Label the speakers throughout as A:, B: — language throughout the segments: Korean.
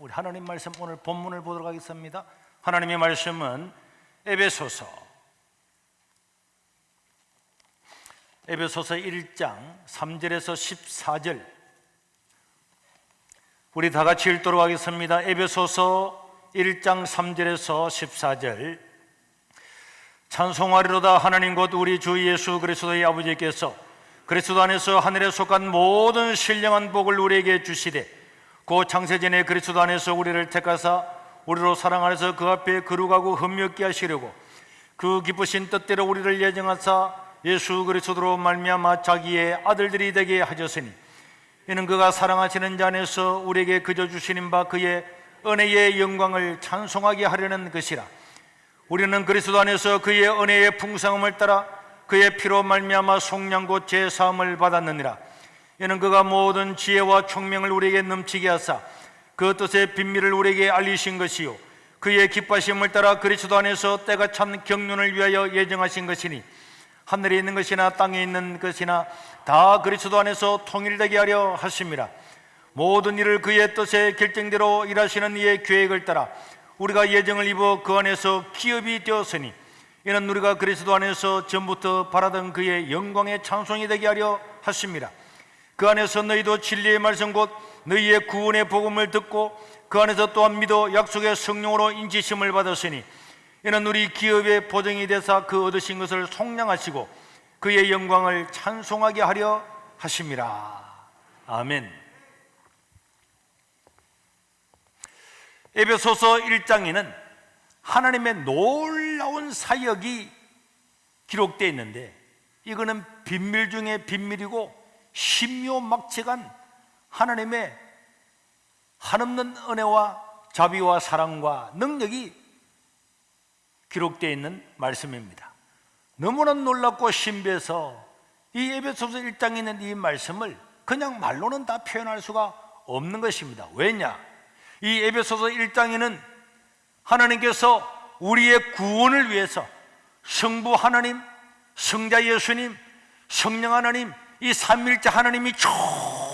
A: 우리 하나님 말씀 오늘 본문을 보도록 하겠습니다. 하나님의 말씀은 에베소서 1장 3절에서 14절, 우리 다 같이 읽도록 하겠습니다. 에베소서 1장 3절에서 14절. 찬송하리로다. 하나님 곧 우리 주 예수 그리스도의 아버지께서 그리스도 안에서 하늘에 속한 모든 신령한 복을 우리에게 주시되 그 창세전에 그리스도 안에서 우리를 택하사 우리로 사랑 안에서 그 앞에 거룩하고 흠없게 하시려고 그 기쁘신 뜻대로 우리를 예정하사 예수 그리스도로 말미암아 자기의 아들들이 되게 하셨으니 이는 그가 사랑하시는 자 안에서 우리에게 그저 주시는 바 그의 은혜의 영광을 찬송하게 하려는 것이라. 우리는 그리스도 안에서 그의 은혜의 풍성함을 따라 그의 피로 말미암아 속량 곧 제사함을 받았느니라. 이는 그가 모든 지혜와 총명을 우리에게 넘치게 하사 그 뜻의 비밀을 우리에게 알리신 것이요 그의 기뻐하심을 따라 그리스도 안에서 때가 찬 경륜을 위하여 예정하신 것이니 하늘에 있는 것이나 땅에 있는 것이나 다 그리스도 안에서 통일되게 하려 하심이라. 모든 일을 그의 뜻의 결정대로 일하시는 이의 계획을 따라 우리가 예정을 입어 그 안에서 기업이 되었으니 이는 우리가 그리스도 안에서 전부터 바라던 그의 영광의 찬송이 되게 하려 하심이라. 그 안에서 너희도 진리의 말씀 곧 너희의 구원의 복음을 듣고 그 안에서 또한 믿어 약속의 성령으로 인치심을 받았으니 이는 우리 기업의 보증이 되사 그 얻으신 것을 속량하시고 그의 영광을 찬송하게 하려 하심이라. 아멘. 에베소서 1장에는 하나님의 놀라운 사역이 기록되어 있는데 이거는 비밀 중에 비밀이고 신묘막측한 하나님의 한없는 은혜와 자비와 사랑과 능력이 기록되어 있는 말씀입니다. 너무나 놀랍고 신비해서 이 에베소서 1장에 있는 이 말씀을 그냥 말로는 다 표현할 수가 없는 것입니다. 왜냐? 이 에베소서 1장에는 하나님께서 우리의 구원을 위해서 성부 하나님, 성자 예수님, 성령 하나님, 이 삼위일체 하나님이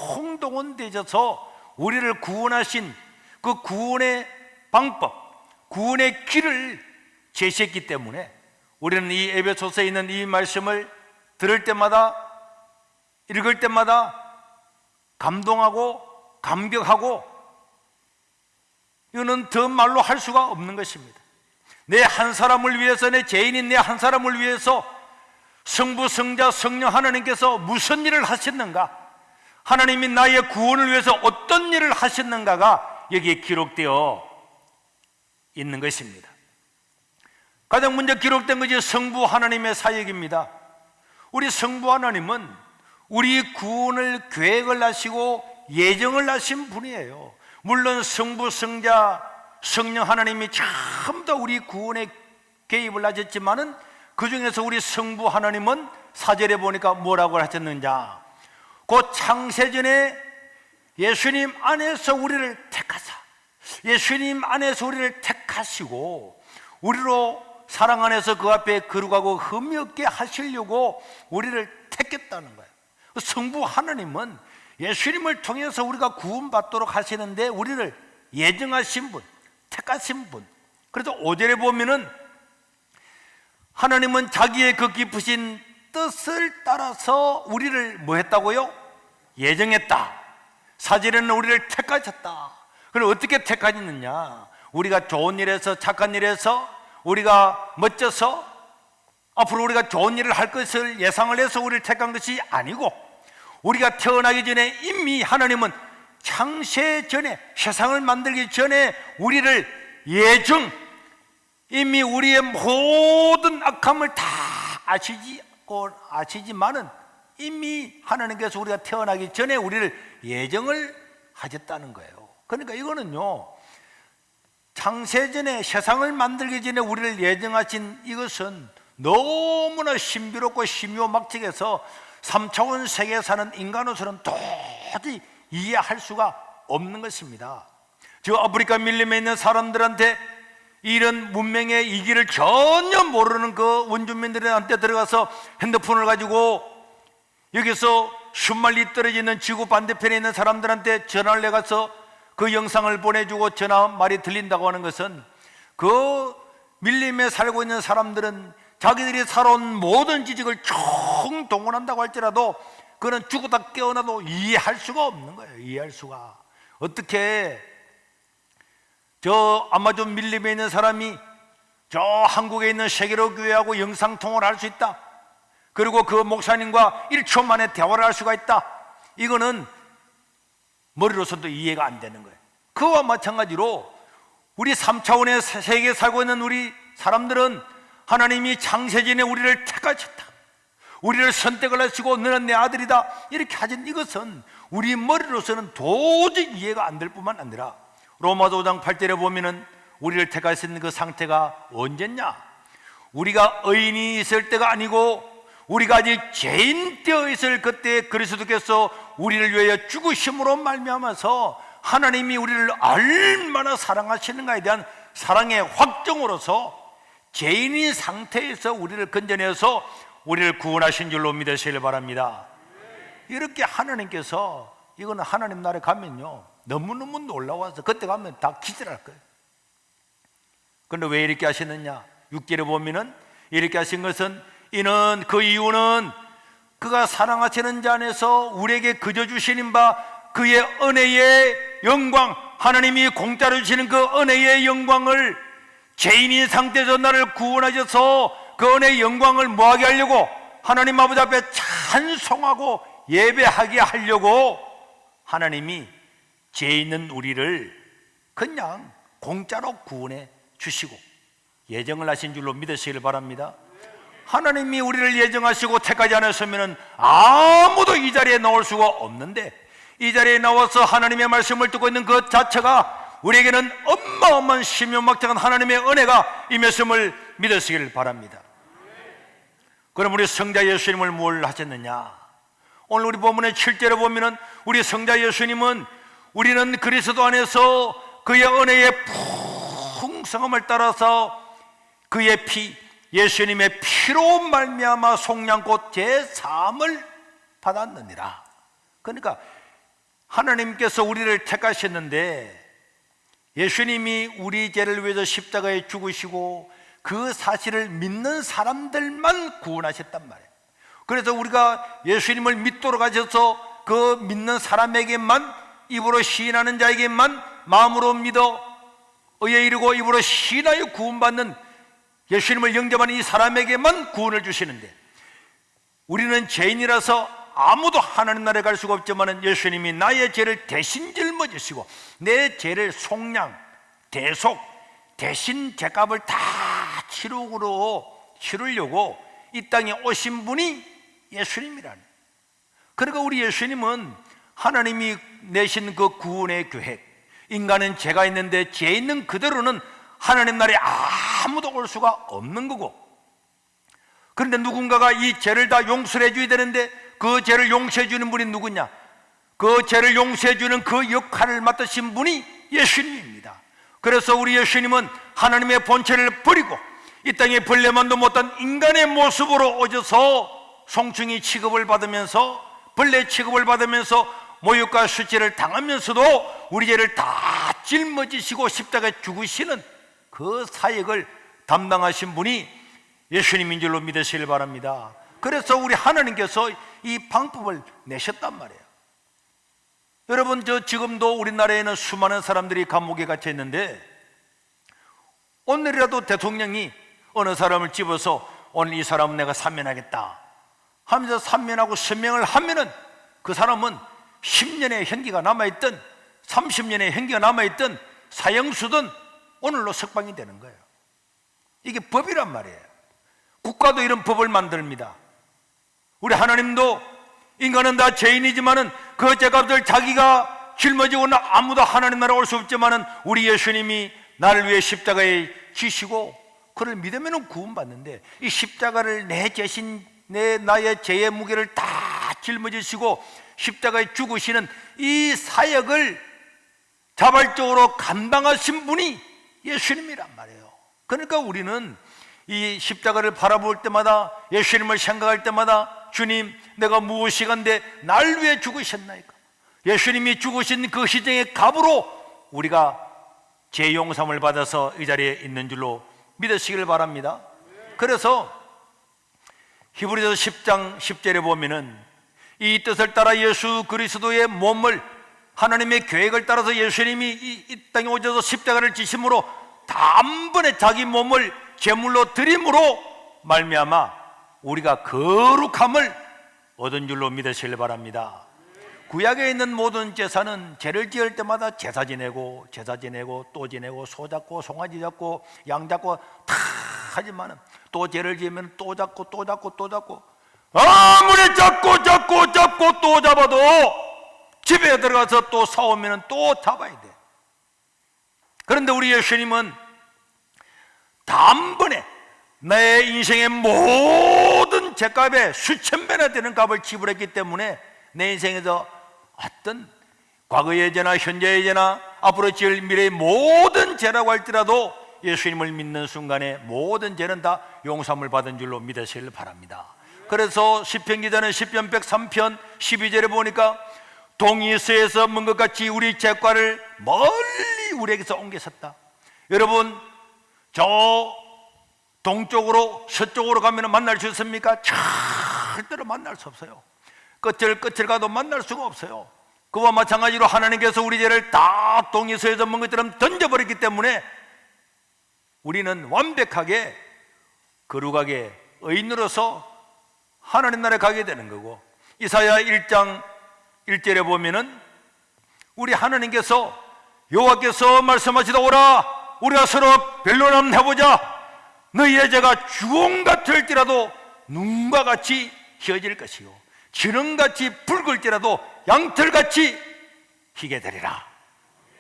A: 총동원되셔서 우리를 구원하신 그 구원의 방법, 구원의 길을 제시했기 때문에 우리는 이 에베소서에 있는 이 말씀을 들을 때마다, 읽을 때마다 감동하고 감격하고, 이거는 더 말로 할 수가 없는 것입니다. 내 한 사람을 위해서, 내 죄인인 내 한 사람을 위해서 성부, 성자, 성령 하나님께서 무슨 일을 하셨는가, 하나님이 나의 구원을 위해서 어떤 일을 하셨는가가 여기에 기록되어 있는 것입니다. 가장 먼저 기록된 것이 성부 하나님의 사역입니다. 우리 성부 하나님은 우리 구원을 계획을 하시고 예정을 하신 분이에요. 물론 성부, 성자, 성령 하나님이 전부 다 우리 구원에 개입을 하셨지만은 그 중에서 우리 성부 하나님은 4절에 보니까 뭐라고 하셨느냐, 곧 창세전에 예수님 안에서 우리를 택하사, 예수님 안에서 우리를 택하시고 우리로 사랑 안에서 그 앞에 거룩하고 흠이 없게 하시려고 우리를 택했다는 거예요. 성부 하나님은 예수님을 통해서 우리가 구원받도록 하시는데 우리를 예정하신 분, 택하신 분. 그래서 5절에 보면은 하나님은 자기의 그 깊으신 뜻을 따라서 우리를 뭐 했다고요? 예정했다. 4절에는 우리를 택하셨다. 그럼 어떻게 택하셨느냐? 우리가 좋은 일에서, 착한 일에서, 우리가 멋져서 앞으로 우리가 좋은 일을 할 것을 예상을 해서 우리를 택한 것이 아니고, 우리가 태어나기 전에 이미 하나님은 창세 전에, 세상을 만들기 전에 우리를 예정, 이미 우리의 모든 악함을 다 아시지만은 이미 하나님께서 우리가 태어나기 전에 우리를 예정을 하셨다는 거예요. 그러니까 이거는요, 창세전에, 세상을 만들기 전에 우리를 예정하신 이것은 너무나 신비롭고 신묘막측해서 3차원 세계에 사는 인간으로서는 도저히 이해할 수가 없는 것입니다. 저 아프리카 밀림에 있는 사람들한테 이런 문명의 이기를 전혀 모르는 그 원주민들한테 들어가서 핸드폰을 가지고 여기서 슈말리 떨어져 있는 지구 반대편에 있는 사람들한테 전화를 내가서 그 영상을 보내주고 전화 말이 들린다고 하는 것은 그 밀림에 살고 있는 사람들은 자기들이 살아온 모든 지식을 총동원한다고 할지라도 그는 죽었다 깨어나도 이해할 수가 없는 거예요. 이해할 수가. 어떻게 저 아마존 밀림에 있는 사람이 저 한국에 있는 세계로 교회하고 영상통화를 할 수 있다, 그리고 그 목사님과 1초 만에 대화를 할 수가 있다, 이거는 머리로서도 이해가 안 되는 거예요. 그와 마찬가지로 우리 3차원의 세계에 살고 있는 우리 사람들은 하나님이 창세전에 우리를 택하셨다, 우리를 선택을 하시고 너는 내 아들이다 이렇게 하신 이것은 우리 머리로서는 도저히 이해가 안 될 뿐만 아니라 로마서 5장 8절에 보면은 우리를 택하신 그 상태가 언제냐? 우리가 의인이 있을 때가 아니고 우리가 아직 죄인 되어 있을 그때 그리스도께서 우리를 위하여 죽으심으로 말미암아서 하나님이 우리를 얼마나 사랑하시는가에 대한 사랑의 확정으로서 죄인인 상태에서 우리를 건져내서 우리를 구원하신 줄로 믿으시길 바랍니다. 이렇게 하나님께서, 이거는 하나님 나라에 가면요 너무너무 놀라워서 그때 가면 다 기절할 거예요. 그런데 왜 이렇게 하시느냐? 6절에 보면은 이렇게 하신 것은 이는 그 이유는 그가 사랑하시는 자 안에서 우리에게 그저 주시는 바 그의 은혜의 영광, 하나님이 공짜로 주시는 그 은혜의 영광을 죄인인 상태에서 나를 구원하셔서 그 은혜의 영광을 뭐하게 하려고? 하나님 아버지 앞에 찬송하고 예배하게 하려고 하나님이 죄 있는 우리를 그냥 공짜로 구원해 주시고 예정을 하신 줄로 믿으시길 바랍니다. 하나님이 우리를 예정하시고 택하지 않았으면 아무도 이 자리에 나올 수가 없는데, 이 자리에 나와서 하나님의 말씀을 듣고 있는 그 자체가 우리에게는 어마어마한 신명막대한 하나님의 은혜가 임했음을 믿으시길 바랍니다. 그럼 우리 성자 예수님을 뭘 하셨느냐? 오늘 우리 본문의 7절에 보면은 우리 성자 예수님은 우리는 그리스도 안에서 그의 은혜의 풍성함을 따라서 그의 피, 예수님의 피로 말미암아 속량곧 제3을 받았느니라. 그러니까 하나님께서 우리를 택하셨는데 예수님이 우리 죄를 위해서 십자가에 죽으시고 그 사실을 믿는 사람들만 구원하셨단 말이에요. 그래서 우리가 예수님을 믿도록 하셔서 그 믿는 사람에게만, 입으로 시인하는 자에게만 마음으로 믿어 의에 이르고 입으로 시인하여 구원받는, 예수님을 영접하는 이 사람에게만 구원을 주시는데, 우리는 죄인이라서 아무도 하나님 나라에 갈 수가 없지만 예수님이 나의 죄를 대신 짊어지시고 내 죄를 속량, 대속, 대신 죄값을 다 치르려고 이 땅에 오신 분이 예수님이라는. 그러니까 우리 예수님은 하나님이 내신 그 구원의 계획, 인간은 죄가 있는데 죄 있는 그대로는 하나님 나라에 아무도 올 수가 없는 거고, 그런데 누군가가 이 죄를 다 용서해 줘야 되는데 그 죄를 용서해 주는 분이 누구냐? 그 죄를 용서해 주는 그 역할을 맡으신 분이 예수님입니다. 그래서 우리 예수님은 하나님의 본체를 버리고 이 땅에 벌레만도 못한 인간의 모습으로 오셔서 송충이 취급을 받으면서, 벌레 취급을 받으면서 모욕과 수치를 당하면서도 우리 죄를 다 짊어지시고 십자가에 죽으시는 그 사역을 담당하신 분이 예수님인 줄로 믿으시길 바랍니다. 그래서 우리 하나님께서 이 방법을 내셨단 말이에요. 여러분, 지금도 우리나라에는 수많은 사람들이 감옥에 갇혀 있는데, 오늘이라도 대통령이 어느 사람을 집어서 오늘 이 사람은 내가 사면하겠다 하면서 사면하고 서명을 하면은 그 사람은 10년의 형기가 남아있든 30년의 형기가 남아있든 사형수든 오늘로 석방이 되는 거예요. 이게 법이란 말이에요. 국가도 이런 법을 만듭니다. 우리 하나님도, 인간은 다 죄인이지만은 그 죄값을 자기가 짊어지고는 아무도 하나님 나라 올 수 없지만은 우리 예수님이 나를 위해 십자가에 지시고 그를 믿으면 구원받는데, 이 십자가를 내 대신 나의 죄의 무게를 다 짊어지시고 십자가에 죽으시는 이 사역을 자발적으로 감당하신 분이 예수님이란 말이에요. 그러니까 우리는 이 십자가를 바라볼 때마다, 예수님을 생각할 때마다, 주님, 내가 무엇이간데 날 위해 죽으셨나이까? 예수님이 죽으신 그 희생의 값으로 우리가 죄 용서함을 받아서 이 자리에 있는 줄로 믿으시길 바랍니다. 그래서 히브리서 10장 10절에 보면은 이 뜻을 따라 예수 그리스도의 몸을, 하나님의 계획을 따라서 예수님이 이 땅에 오셔서 십자가를 지심으로 단번에 자기 몸을 제물로 드림으로 말미암아 우리가 거룩함을 얻은 줄로 믿으시길 바랍니다. 구약에 있는 모든 제사는 죄를 지을 때마다 제사 지내고 또 지내고 소 잡고 송아지 잡고 양 잡고 다 하지만은 또 죄를 지으면 또 잡고 아무리 잡고 또 잡아도 집에 들어가서 또 싸우면 또 잡아야 돼. 그런데 우리 예수님은 단번에 내 인생의 모든 죄값에 수천 배나 되는 값을 지불했기 때문에 내 인생에서 어떤 과거의 죄나 현재의 죄나 앞으로 지을 미래의 모든 죄라고 할지라도 예수님을 믿는 순간에 모든 죄는 다 용서함을 받은 줄로 믿으시길 바랍니다. 그래서 시편 기자는 시편 103편 12절에 보니까 동이서에서 먼 것 같이 우리 죄과를 멀리 우리에게서 옮겼었다. 여러분, 저 동쪽으로 서쪽으로 가면 만날 수 있습니까? 절대로 만날 수 없어요. 끝을 가도 만날 수가 없어요. 그와 마찬가지로 하나님께서 우리 죄를 다 동이서에서 먼 것처럼 던져버렸기 때문에 우리는 완벽하게 거룩하게 의인으로서 하나님 나라에 가게 되는 거고, 이사야 1장 1절에 보면은 우리 하나님께서 여호와께서 말씀하시다 오라 우리가 서로 변론함 해보자. 너희의 죄가 주홍 같을지라도 눈과 같이 희어질 것이요 지렁같이 붉을지라도 양털같이 희게 되리라.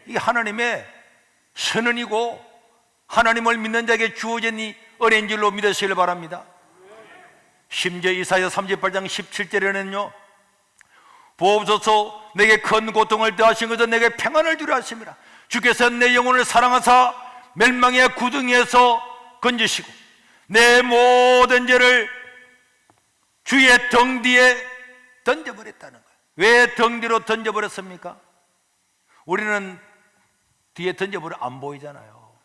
A: 이게 하나님의 선언이고 하나님을 믿는 자에게 주어진 이 은혜인 줄로 믿으시길 바랍니다. 심지어 이사야 38장 17절에는요 보옵소서 내게 큰 고통을 더하신 것은 내게 평안을 주려 하심이라. 주께서 내 영혼을 사랑하사 멸망의 구덩이에서 건지시고 내 모든 죄를 주의 등 뒤에 던져버렸다는 거예요. 왜 등 뒤로 던져버렸습니까? 우리는 뒤에 던져버려 안 보이잖아요.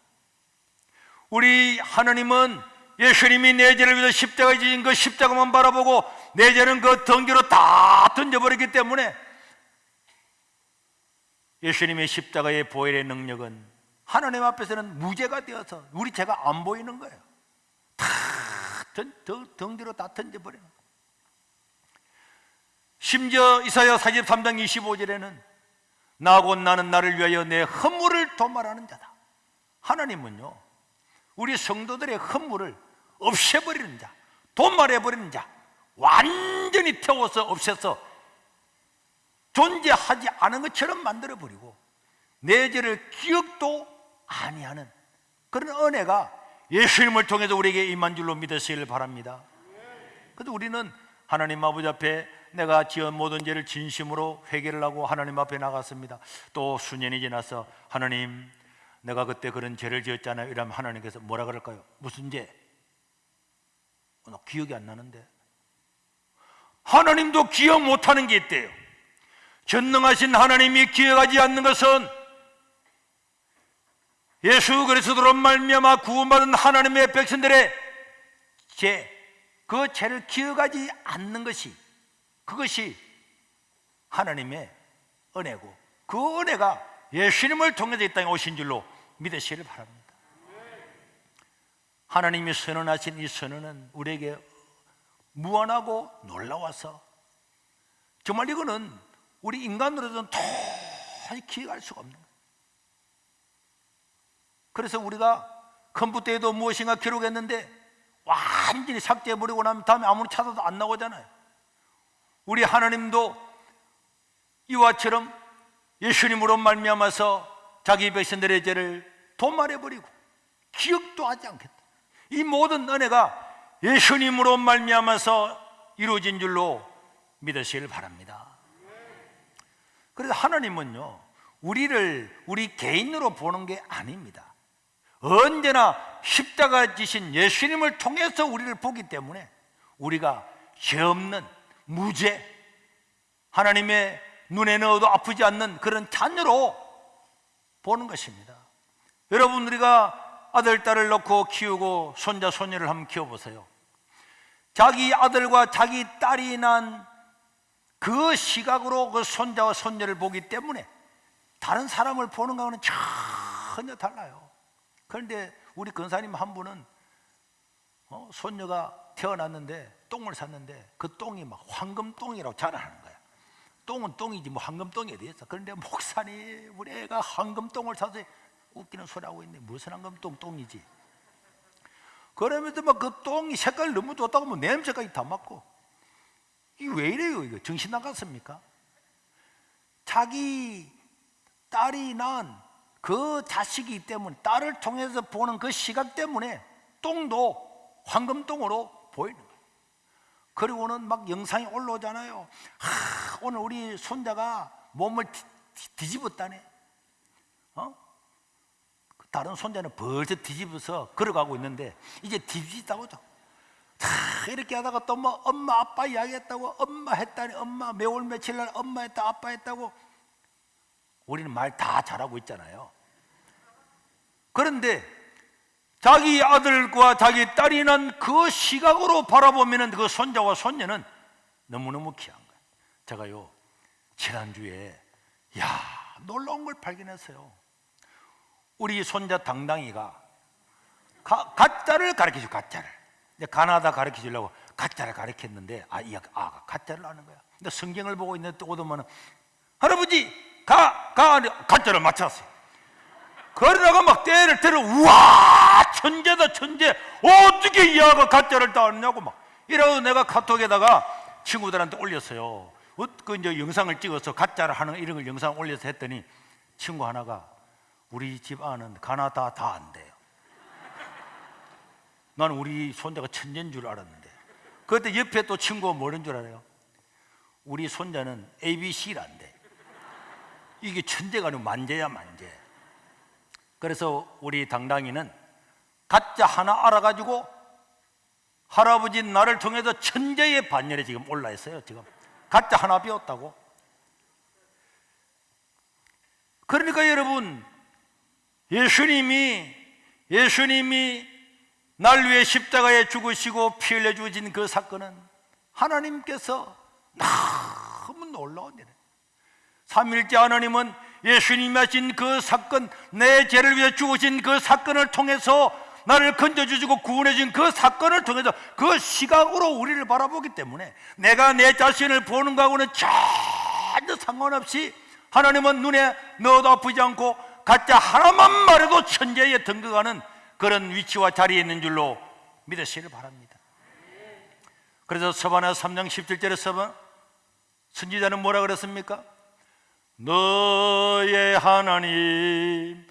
A: 우리 하나님은 예수님이 내 죄를 위해서 십자가에 지신 그 십자가만 바라보고 내 죄는 그 등 뒤로 다 던져버렸기 때문에 예수님의 십자가의 보혈의 능력은 하나님 앞에서는 무죄가 되어서 우리 죄가 안 보이는 거예요. 다 등 뒤로 다 던져버리는 거예요. 심지어 이사야 43장 25절에는 나고 나는 나를 위하여 내 허물을 도말하는 자다. 하나님은요 우리 성도들의 허물을 없애버리는 자, 도말해버리는 자, 완전히 태워서 없애서 존재하지 않은 것처럼 만들어버리고 내 죄를 기억도 아니하는 그런 은혜가 예수님을 통해서 우리에게 임한 줄로 믿으시길 바랍니다. 그래서 우리는 하나님 아버지 앞에 내가 지은 모든 죄를 진심으로 회개를 하고 하나님 앞에 나갔습니다. 또 수년이 지나서 하나님 내가 그때 그런 죄를 지었잖아요 이러면 하나님께서 뭐라 그럴까요? 무슨 죄? 나 기억이 안 나는데. 하나님도 기억 못하는 게 있대요. 전능하신 하나님이 기억하지 않는 것은 예수 그리스도로 말미암아 구원받은 하나님의 백성들의 죄, 그 죄를 기억하지 않는 것이, 그것이 하나님의 은혜고 그 은혜가 예수님을 통해서 이 땅에 오신 줄로 믿으시길 바랍니다. 하나님이 선언하신 이 선언은 우리에게 무한하고 놀라워서 정말 이거는 우리 인간으로서는 도저히 기억할 수가 없는 거예요. 그래서 우리가 컴퓨터에도 무엇인가 기록했는데 완전히 삭제해버리고 나면 다음에 아무리 찾아도 안 나오잖아요. 우리 하나님도 이와처럼 예수님으로 말미암아서 자기 백성들의 죄를 도말해버리고 기억도 하지 않겠다. 이 모든 은혜가 예수님으로 말미암아서 이루어진 줄로 믿으시길 바랍니다. 그래서 하나님은요 우리를 우리 개인으로 보는 게 아닙니다. 언제나 십자가 지신 예수님을 통해서 우리를 보기 때문에 우리가 죄 없는 무죄, 하나님의 눈에 넣어도 아프지 않는 그런 자녀로 보는 것입니다. 여러분, 우리가 아들, 딸을 낳고 키우고 손자, 손녀를 한번 키워보세요. 자기 아들과 자기 딸이 난 그 시각으로 그 손자와 손녀를 보기 때문에 다른 사람을 보는 거와는 전혀 달라요. 그런데 우리 근사님 한 분은 손녀가 태어났는데 똥을 샀는데 그 똥이 막 황금똥이라고 자랑하는 거야. 똥은 똥이지 뭐 황금똥이 어디 있어. 그런데 목사님, 우리 애가 황금똥을 사서, 웃기는 소리 하고 있네. 무슨 황금똥, 똥이지. 그러면서 막 그 똥이 색깔 너무 좋다고 뭐 냄새까지 다 맡고. 이게 왜 이래요? 이거 정신 나갔습니까? 자기 딸이 낳은 그 자식이기 때문에, 딸을 통해서 보는 그 시각 때문에 똥도 황금똥으로 보이는 거예요. 그리고는 막 영상이 올라오잖아요. 오늘 우리 손자가 몸을 뒤집었다네. 다른 손자는 벌써 뒤집어서 걸어가고 있는데 이제 뒤집다고 다 이렇게 하다가 또 뭐 엄마 아빠 이야기했다고, 엄마 했다니, 엄마 매월 며칠 날 엄마 했다 아빠 했다고. 우리는 말 다 잘하고 있잖아요. 그런데 자기 아들과 자기 딸이 난 그 시각으로 바라보면 그 손자와 손녀는 너무너무 귀한 거예요. 제가요 지난주에 놀라운 걸 발견했어요. 우리 손자 당당이가 가짜를 가르쳐줘. 가짜를 가나다 가르쳐주려고 가짜를 가르쳤는데 가짜를 아는 거야. 근데 성경을 보고 있는데 오더만 할아버지 가짜를 맞췄어요. 그러다가 막 때를 때려. 우와, 천재다 천재. 어떻게 이 아가 가짜를 다 아느냐고 막 이러고 내가 카톡에다가 친구들한테 올렸어요. 그 이제 영상을 찍어서 가짜를 하는 이런 걸 영상 올려서 했더니 친구 하나가 우리 집 아는 가나다 다 안 돼요. 나는 우리 손자가 천재인 줄 알았는데. 그때 옆에 또 친구가 뭐라는 줄 알아요? 우리 손자는 ABC를 안 돼. 이게 천재가 아니고 만재야 만재. 그래서 우리 당당이는 가짜 하나 알아가지고 할아버지 나를 통해서 천재의 반열에 지금 올라 있어요. 지금 가짜 하나 배웠다고. 그러니까 여러분, 예수님이 날 위해 십자가에 죽으시고 피 흘려 주신 그 사건은 하나님께서 너무 놀라운 일이에요. 삼위일체 하나님은 예수님이 하신 그 사건, 내 죄를 위해 죽으신 그 사건을 통해서 나를 건져주시고 구원해준 그 사건을 통해서 그 시각으로 우리를 바라보기 때문에 내가 내 자신을 보는 거하고는 전혀 상관없이 하나님은 눈에 넣어도 아프지 않고 가짜 하나만 말해도 천재에 등극하는 그런 위치와 자리에 있는 줄로 믿으시길 바랍니다. 그래서 서바나 3장 17절에 선지자는 뭐라 그랬습니까? 너의 하나님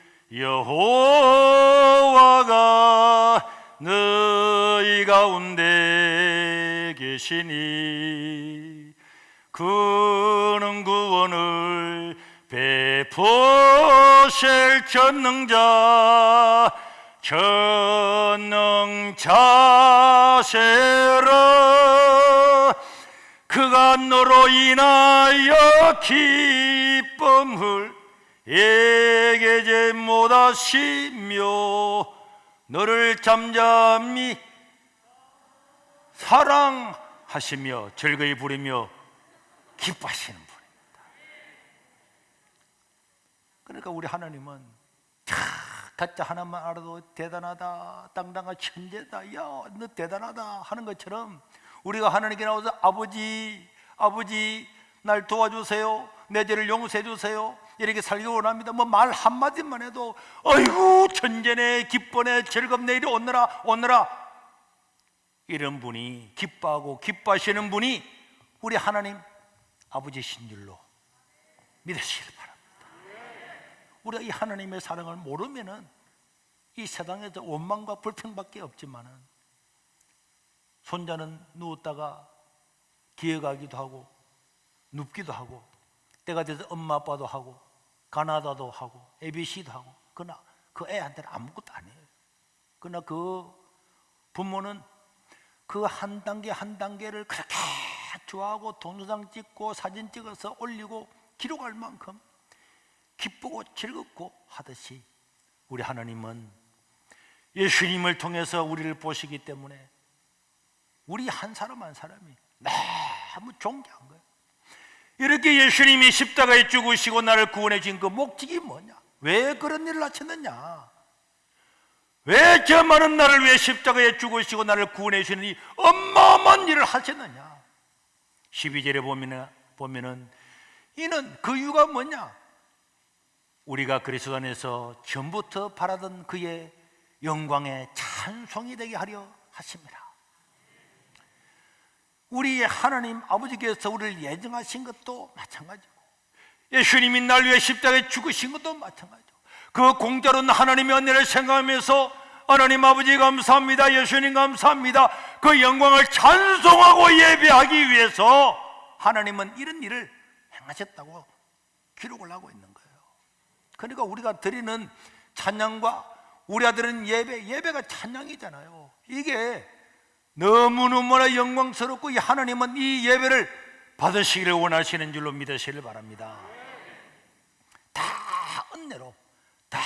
A: 여호와가 너희 가운데 계시니 그는 구원을 베푸실 전능자세라. 그가 너로 인하여 기쁨을 애게제 못하시며 너를 잠잠히 사랑하시며 즐거이 부르며 기뻐하시는 분입니다. 그러니까 우리 하나님은 가짜 하나만 알아도 대단하다, 당당한 천재다, 야 너 대단하다 하는 것처럼 우리가 하나님께 나와서 아버지 날 도와주세요, 내 죄를 용서해 주세요 이렇게 살기 원합니다. 뭐 말 한마디만 해도 아이고 천재네, 기뻐네, 즐겁네, 이리 오너라 이런 분이, 기뻐하고 기뻐하시는 분이 우리 하나님 아버지신 줄로 믿으시길 바랍니다. 우리가 이 하나님의 사랑을 모르면은 이 세상에서 원망과 불평밖에 없지만은 손자는 누웠다가 기어가기도 하고 눕기도 하고 때가 돼서 엄마 아빠도 하고 가나다도 하고 ABC도 하고, 그러나 그 애한테는 아무것도 아니에요. 그러나 그 부모는 그 한 단계 한 단계를 그렇게 좋아하고 동영상 찍고 사진 찍어서 올리고 기록할 만큼 기쁘고 즐겁고 하듯이 우리 하나님은 예수님을 통해서 우리를 보시기 때문에 우리 한 사람 한 사람이 너무 존귀한 거예요. 이렇게 예수님이 십자가에 죽으시고 나를 구원해 주신 그 목적이 뭐냐? 왜 그런 일을 하셨느냐? 왜 저 많은 나를 위해 십자가에 죽으시고 나를 구원해 주시는 이 어마어마한 일을 하셨느냐? 12절에 보면은 이는 그 이유가 뭐냐? 우리가 그리스도 안에서 전부터 바라던 그의 영광의 찬송이 되게 하려 하십니다. 우리 하나님 아버지께서 우리를 예정하신 것도 마찬가지고 예수님이 날 위해 십자가에 죽으신 것도 마찬가지고 그 공짜로 하나님의 은혜를 생각하면서 하나님 아버지 감사합니다, 예수님 감사합니다, 그 영광을 찬송하고 예배하기 위해서 하나님은 이런 일을 행하셨다고 기록을 하고 있는 거예요. 그러니까 우리가 드리는 찬양과 우리가 드리는 예배가 찬양이잖아요. 이게 너무너무나 영광스럽고 이 하나님은 이 예배를 받으시기를 원하시는 줄로 믿으시길 바랍니다. 다 은혜로, 다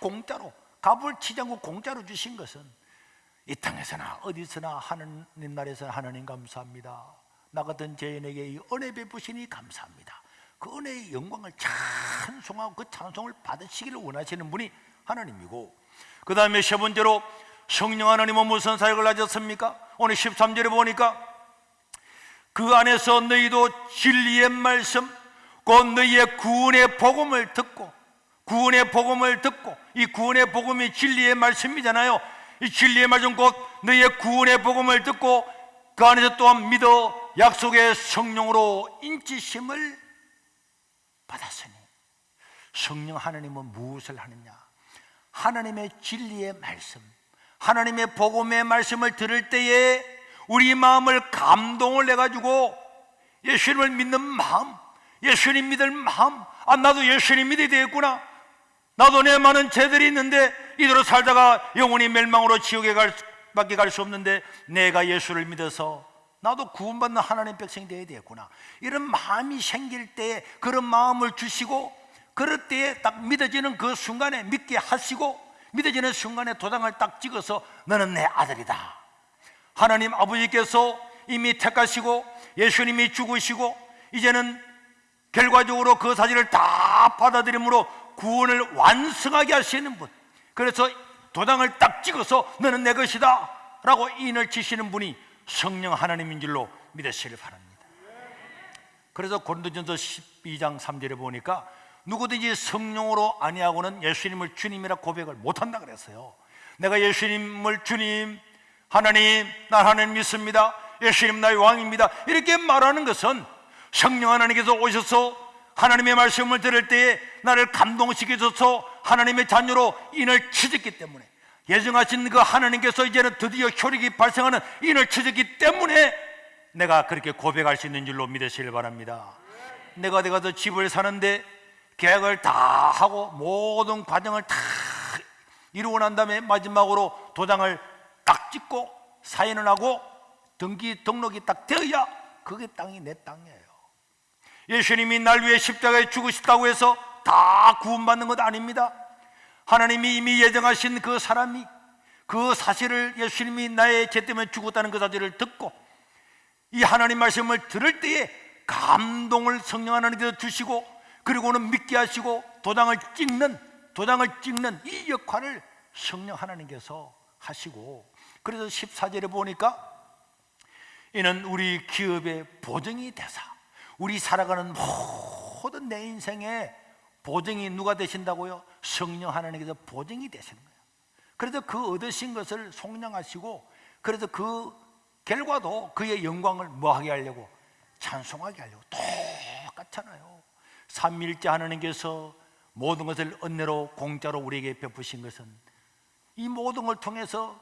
A: 공짜로, 값을 치지 않고 공짜로 주신 것은 이 땅에서나 어디서나 하나님 나라에서 하나님 감사합니다, 나 같은 죄인에게 이 은혜 베푸시니 감사합니다, 그 은혜의 영광을 찬송하고 그 찬송을 받으시기를 원하시는 분이 하나님이고, 그 다음에 세 번째로 성령 하나님은 무슨 사역을 하셨습니까? 오늘 13절에 보니까 그 안에서 너희도 진리의 말씀 곧 너희의 구원의 복음을 듣고, 구원의 복음을 듣고, 이 구원의 복음이 진리의 말씀이잖아요. 이 진리의 말씀 곧 너희의 구원의 복음을 듣고 그 안에서 또한 믿어 약속의 성령으로 인치심을 받았으니, 성령 하나님은 무엇을 하느냐? 하나님의 진리의 말씀, 하나님의 복음의 말씀을 들을 때에 우리 마음을 감동을 내가지고 예수님을 믿는 마음, 예수님 믿을 마음, 나도 예수님 믿어야 되겠구나, 나도 내 많은 죄들이 있는데 이대로 살다가 영원히 멸망으로 지옥에 밖에 갈 수 없는데 내가 예수를 믿어서 나도 구원받는 하나님 백성이 되어야 되겠구나, 이런 마음이 생길 때에 그런 마음을 주시고, 그럴 때에 딱 믿어지는 그 순간에 믿게 하시고, 믿어지는 순간에 도장을 딱 찍어서 너는 내 아들이다, 하나님 아버지께서 이미 택하시고 예수님이 죽으시고 이제는 결과적으로 그 사실을 다 받아들임으로 구원을 완성하게 하시는 분, 그래서 도장을 딱 찍어서 너는 내 것이다 라고 인을 치시는 분이 성령 하나님인 줄로 믿으시길 바랍니다. 그래서 고린도전서 12장 3절에 보니까 누구든지 성령으로 아니하고는 예수님을 주님이라 고백을 못한다 그랬어요. 내가 예수님을 주님, 하나님, 나 하나님 믿습니다, 예수님 나의 왕입니다, 이렇게 말하는 것은 성령 하나님께서 오셔서 하나님의 말씀을 들을 때에 나를 감동시켜줘서 하나님의 자녀로 인을 치셨기 때문에, 예정하신 그 하나님께서 이제는 드디어 효력이 발생하는 인을 치셨기 때문에 내가 그렇게 고백할 수 있는 줄로 믿으시길 바랍니다. 내가 어디 가서 집을 사는데 계획을 다 하고 모든 과정을 다 이루고 난 다음에 마지막으로 도장을 딱 찍고 사인을 하고 등록이 딱 되어야 그게 땅이 내 땅이에요. 예수님이 날 위해 십자가에 죽으셨다고 해서 다 구원받는 것 아닙니다. 하나님이 이미 예정하신 그 사람이 그 사실을, 예수님이 나의 죄 때문에 죽었다는 그 사실을 듣고 이 하나님 말씀을 들을 때에 감동을 성령 하나님께서 주시고, 그리고는 믿게 하시고 도장을 찍는 이 역할을 성령 하나님께서 하시고, 그래서 14절에 보니까 이는 우리 기업의 보증이 되사, 우리 살아가는 모든 내 인생의 보증이 누가 되신다고요? 성령 하나님께서 보증이 되시는 거예요. 그래서 그 얻으신 것을 속량하시고, 그래서 그 결과도 그의 영광을 뭐하게 하려고? 찬송하게 하려고. 똑같잖아요. 삼위일체 하나님께서 모든 것을 은혜로 공짜로 우리에게 베푸신 것은 이 모든 걸 통해서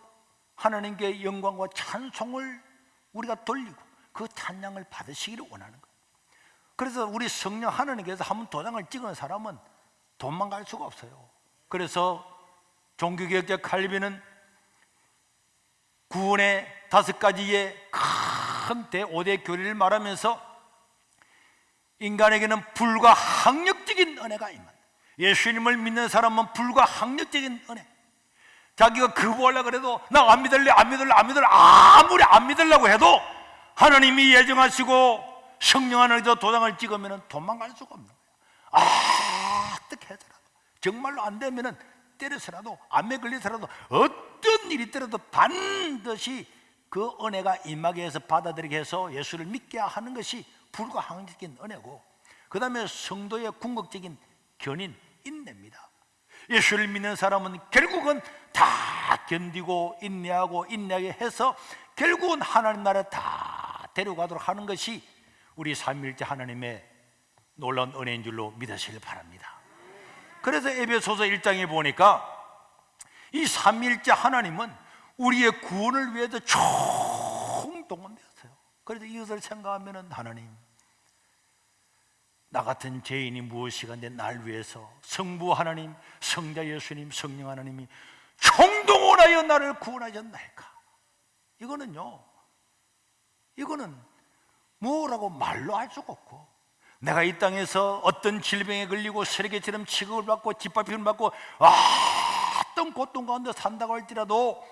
A: 하나님께 영광과 찬송을 우리가 돌리고 그 찬양을 받으시기를 원하는 거예요. 그래서 우리 성령 하나님께서 한번 도장을 찍은 사람은 도망갈 수가 없어요. 그래서 종교개혁자 칼빈은 구원의 5가지의 큰 대5대 교리를 말하면서 인간에게는 불가항력적인 은혜가 임한다. 예수님을 믿는 사람은 불가항력적인 은혜. 자기가 거부하려고 그래도 나 안 믿을래 아무리 안 믿으려고 해도 하나님이 예정하시고 성령 안에서 도장을 찍으면 도망갈 수가 없는 거야. 어떻게 해서라도 정말로 안 되면 때려서라도 암에 걸려서라도 어떤 일이 있더라도 반드시 그 은혜가 임하게 해서 받아들이게 해서 예수를 믿게 하는 것이 불가항력적인 은혜고, 그 다음에 성도의 궁극적인 견인 인내입니다. 예수를 믿는 사람은 결국은 다 견디고 인내하게 해서 결국은 하나님 나라에 다 데려가도록 하는 것이 우리 삼위일체 하나님의 놀라운 은혜인 줄로 믿으시길 바랍니다. 그래서 에베소서 1장에 보니까 이 삼위일체 하나님은 우리의 구원을 위해서 총동원되었어요. 그래서 이것을 생각하면 하나님, 나 같은 죄인이 무엇이간데 날 위해서 성부 하나님, 성자 예수님, 성령 하나님이 총동원하여 나를 구원하셨나이까. 이거는 뭐라고 말로 할 수가 없고, 내가 이 땅에서 어떤 질병에 걸리고 쓰레기처럼 취급을 받고 짓밟힘을 받고 어떤 고통 가운데 산다고 할지라도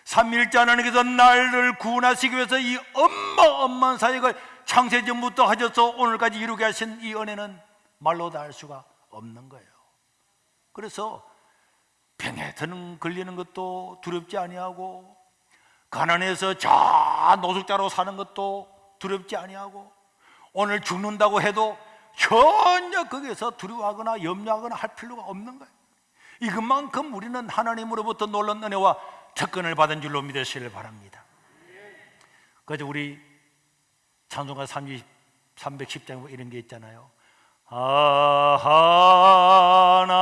A: 삼위일체 하나님께서 나를 구원하시기 위해서 이 엄마한 사역을 창세전부터 하셔서 오늘까지 이루게 하신 이 은혜는 말로 다 할 수가 없는 거예요. 그래서 병에 걸리는 것도 두렵지 아니하고, 가난해서 저 노숙자로 사는 것도 두렵지 아니하고, 오늘 죽는다고 해도 전혀 거기에서 두려워하거나 염려하거나 할 필요가 없는 거예요. 이것만큼 우리는 하나님으로부터 놀라운 은혜와 특권을 받은 줄로 믿으시길 바랍니다. 그래서 우리 찬송가 310장에 이런 게 있잖아요.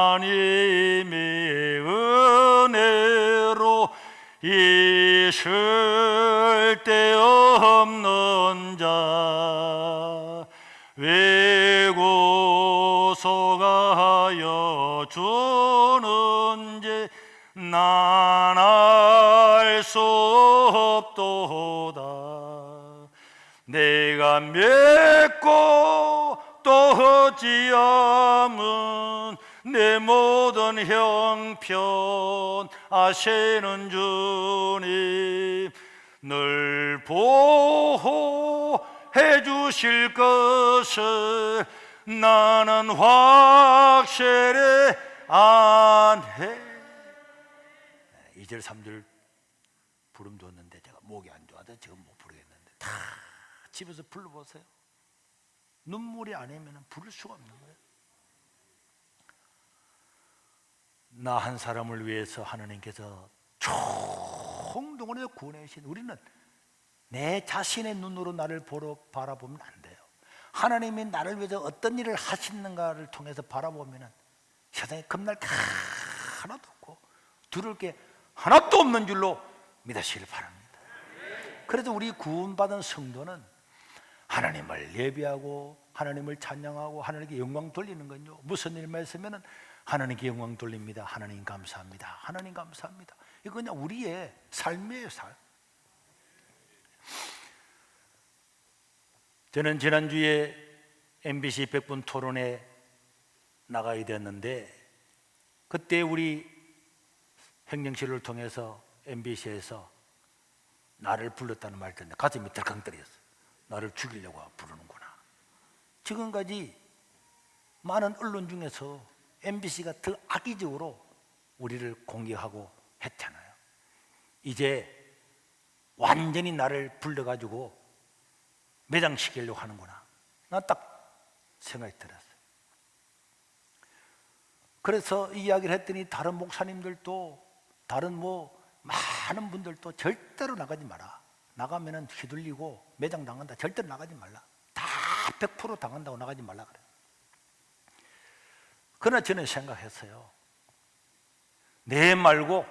A: 하나님의 은혜로 있을 데 없는 자 외고소가하여 주는 죄 난 알 수 없도다. 내가 맺고 또 어찌함은 내 모든 형편 아시는 주님 늘 보호해 주실 것을 나는 확실히 안해. 2절 3절 부름 줬는데 제가 목이 안 좋아서 지금 못 부르겠는데, 다 집에서 불러보세요. 눈물이 아니면 부를 수가 없는 거예요. 나 한 사람을 위해서 하나님께서 총동원해서 구원해 주신, 우리는 내 자신의 눈으로 나를 바라보면 안 돼요. 하나님이 나를 위해서 어떤 일을 하시는가를 통해서 바라보면 세상에 겁날 게 하나도 없고 두려울 게 하나도 없는 줄로 믿으시길 바랍니다. 그래서 우리 구원받은 성도는 하나님을 예배하고 하나님을 찬양하고 하나님께 영광 돌리는 건요, 무슨 일만 있으면 하나님께 영광 돌립니다. 하나님 감사합니다. 하나님 감사합니다. 이거 그냥 우리의 삶이에요, 삶. 저는 지난주에 MBC 100분 토론에 나가야 되었는데, 그때 우리 행정실을 통해서 MBC에서 나를 불렀다는 말 듣는데 가슴이 덜컹 떨렸어요. 나를 죽이려고 부르는구나. 지금까지 많은 언론 중에서 MBC가 더 악의적으로 우리를 공격하고 했잖아요. 이제 완전히 나를 불러가지고 매장시키려고 하는구나. 난 딱 생각이 들었어요. 그래서 이 이야기를 했더니 다른 목사님들도, 다른 많은 분들도 절대로 나가지 마라. 나가면은 휘둘리고 매장 당한다. 절대로 나가지 말라. 다 100% 당한다고 나가지 말라 그래. 그러나 저는 생각했어요. 내 말고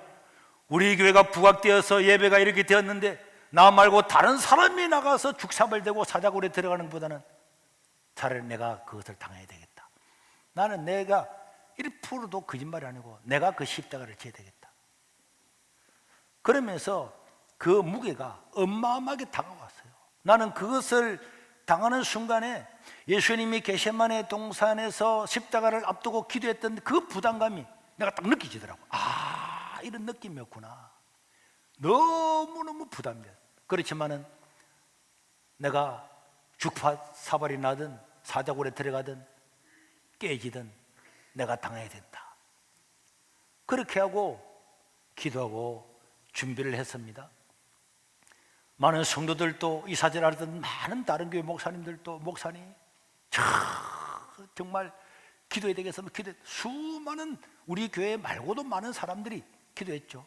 A: 우리 교회가 부각되어서 예배가 이렇게 되었는데 나 말고 다른 사람이 나가서 죽사발되고 사자굴에 들어가는 것보다는 차라리 내가 그것을 당해야 되겠다. 나는 내가 1%도 거짓말이 아니고 내가 그 십자가를 져야 되겠다. 그러면서 그 무게가 어마어마하게 다가왔어요. 나는 그것을 당하는 순간에 예수님이 겟세마네 동산에서 십자가를 앞두고 기도했던 그 부담감이 내가 딱 느껴지더라고. 아, 이런 느낌이었구나. 너무너무 부담돼요. 그렇지만은 내가 죽파 사발이 나든 사자굴에 들어가든 깨지든 내가 당해야 된다. 그렇게 하고 기도하고 준비를 했습니다. 많은 성도들도 이 사제를 알던 많은 다른 교회 목사님들도 목사님 정말 기도해야 되겠으면 수많은 우리 교회 말고도 많은 사람들이 기도했죠.